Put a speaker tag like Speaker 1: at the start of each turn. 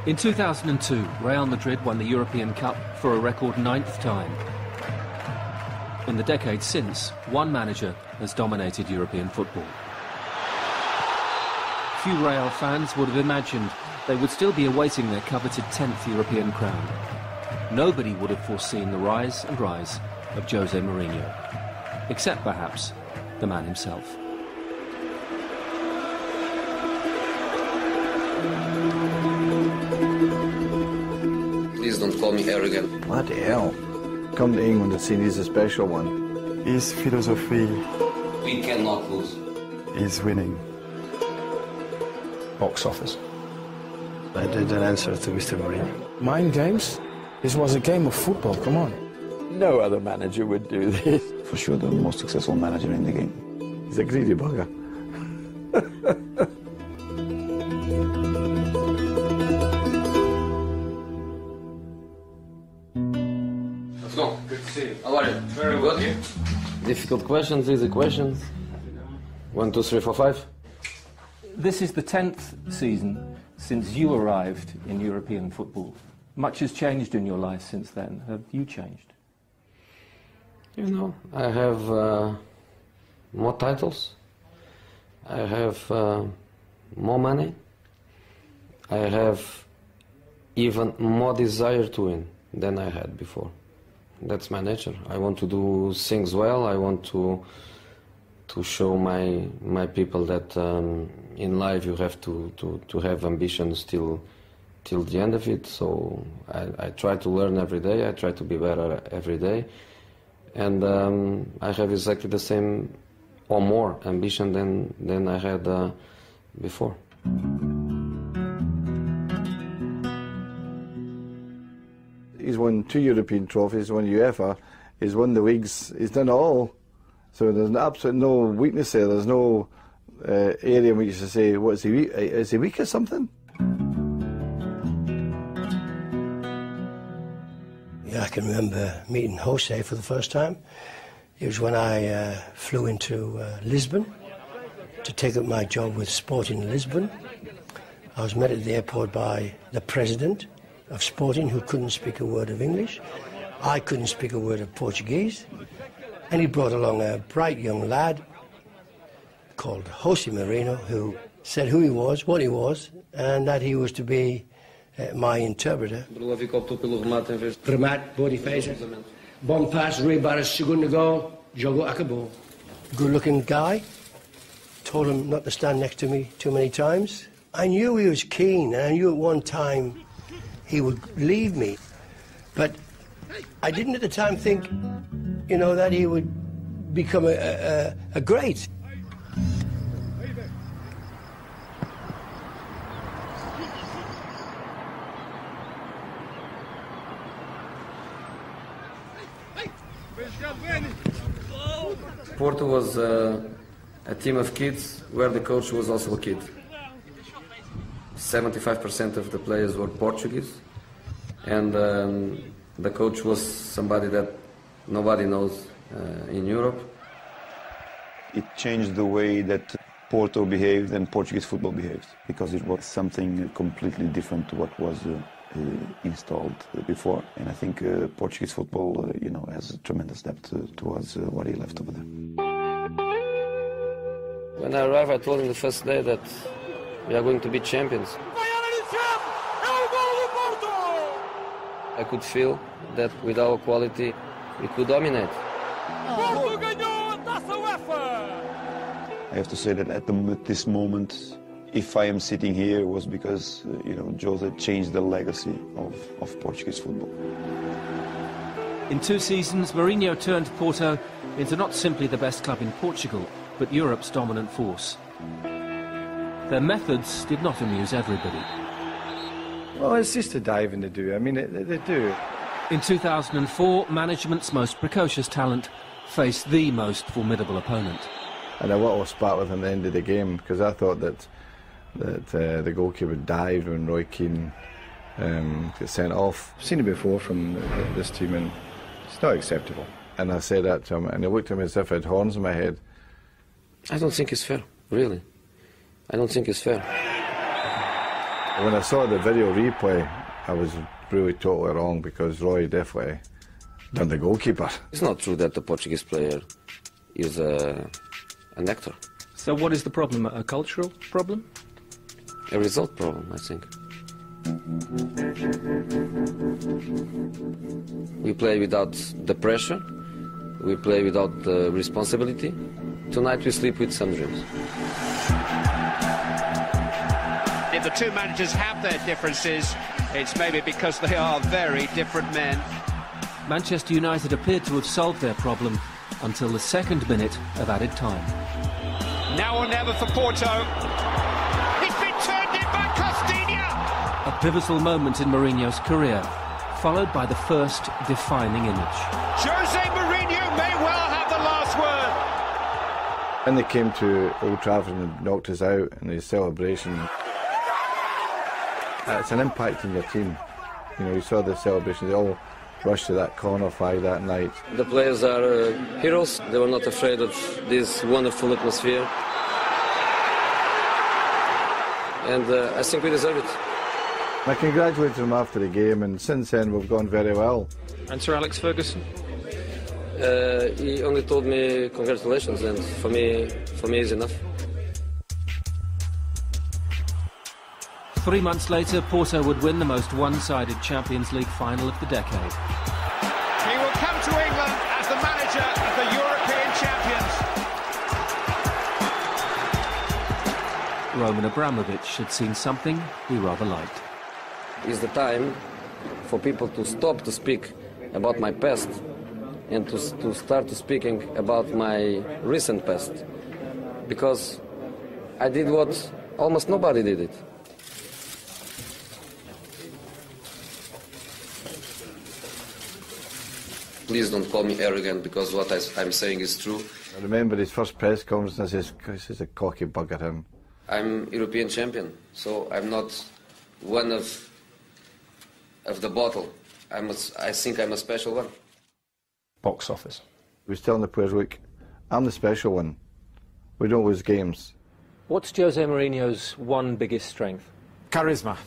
Speaker 1: In 2002, Real Madrid won the European Cup for a record 9th time. In the decade since, one manager has dominated European football. Few Real fans would have imagined they would still be awaiting their coveted 10th European crown. Nobody would have foreseen the rise and rise of Jose Mourinho, except perhaps the man himself.
Speaker 2: Please don't call me arrogant.
Speaker 3: Bloody hell. Come to England and see he's a special one.
Speaker 4: His philosophy...
Speaker 2: We cannot lose.
Speaker 4: Is winning.
Speaker 5: Box office.
Speaker 6: I didn't answer to Mr. Mourinho.
Speaker 5: Mind games? This was a game of football, come on.
Speaker 3: No other manager would do this.
Speaker 7: For sure the most successful manager in the game.
Speaker 3: He's a greedy bugger.
Speaker 2: Let's go. Good to see you. How are you? Very good. Difficult questions, easy questions. 1, 2, 3, 4, 5.
Speaker 1: This is the 10th season since you arrived in European football. Much has changed in your life since then. Have you changed?
Speaker 2: You know, I have more titles. I have more money. I have even more desire to win than I had before. That's my nature. I want to do things well. I want to show my people that in life you have to have ambitions till the end of it. So I try to learn every day. I try to be better every day. And I have exactly the same or more ambition than I had before.
Speaker 3: He's won 2 European trophies, won UEFA, he's won the leagues, he's done it all. So there's absolutely no weakness there, there's no area in which you say, what, is he weak or something?
Speaker 6: Yeah, I can remember meeting Jose for the first time. It was when I flew into Lisbon to take up my job with Sporting Lisbon. I was met at the airport by the president of Sporting, who couldn't speak a word of English. I couldn't speak a word of Portuguese. And he brought along a bright young lad called Jose Mourinho, who said who he was, what he was, and that he was to be my interpreter. Remate, boa defesa. Bom pass, Rui Barras, segundo gol, jogo acabou. Good-looking guy. Told him not to stand next to me too many times. I knew he was keen, and I knew at one time he would leave me. But I didn't at the time think, you know, that he would become a great.
Speaker 2: Porto was a team of kids where the coach was also a kid. 75% of the players were Portuguese, and the coach was somebody that nobody knows in Europe.
Speaker 7: It changed the way that Porto behaved and Portuguese football behaved, because it was something completely different to what was installed before. And I think Portuguese football, you know, has a tremendous depth towards what he left over there.
Speaker 2: When I arrived, I told him the first day that we are going to be champions. I could feel that with our quality, we could dominate.
Speaker 7: I have to say that at this moment, if I am sitting here, it was because, you know, Jose changed the legacy of Portuguese football.
Speaker 1: In 2 seasons, Mourinho turned Porto into not simply the best club in Portugal, but Europe's dominant force. Their methods did not amuse everybody.
Speaker 3: Well, it's just a diving to do. I mean, they do.
Speaker 1: In 2004, management's most precocious talent faced the most formidable opponent.
Speaker 3: And a little spat with him at the end of the game, because I thought that the goalkeeper dived when Roy Keane got sent off. I've seen it before from this team, and it's not acceptable. And I said that to him, and he looked at me as if I had horns in my head.
Speaker 2: I don't think it's fair, really. I don't think it's fair.
Speaker 3: When I saw the video replay, I was really totally wrong because Roy definitely done the goalkeeper.
Speaker 2: It's not true that the Portuguese player is an actor.
Speaker 1: So what is the problem? A cultural problem?
Speaker 2: A result problem, I think. We play without the pressure. We play without the responsibility. Tonight we sleep with some dreams.
Speaker 8: If the two managers have their differences, it's maybe because they are very different men.
Speaker 1: Manchester United appeared to have solved their problem until the second minute of added time.
Speaker 8: Now or never for Porto. He's been turned in by Costinha.
Speaker 1: A pivotal moment in Mourinho's career, followed by the first defining image.
Speaker 8: Jose Mourinho may well have the last word.
Speaker 3: When they came to Old Trafford and knocked us out in the celebration, it's an impact on your team. You know, you saw the celebration, they all rushed to that corner flag that night.
Speaker 2: The players are heroes. They were not afraid of this wonderful atmosphere. And I think we deserve it.
Speaker 3: I congratulated them after the game, and since then we've gone very well.
Speaker 1: And Sir Alex Ferguson?
Speaker 2: He only told me congratulations, and for me is enough.
Speaker 1: 3 months later, Porto would win the most one-sided Champions League final of the decade.
Speaker 8: He will come to England as the manager of the European champions.
Speaker 1: Roman Abramovich had seen something he rather liked.
Speaker 2: It's the time for people to stop to speak about my past and to start to speaking about my recent past. Because I did what almost nobody did it. Please don't call me arrogant, because what I'm saying is true.
Speaker 3: I remember his first press conference, and I said, this is a cocky bugger, him.
Speaker 2: I'm European champion, so I'm not one of the bottle. I think I'm a special one.
Speaker 5: Box office.
Speaker 3: He was telling the players, look, I'm the special one. We don't lose games.
Speaker 1: What's Jose Mourinho's one biggest strength?
Speaker 5: Charisma.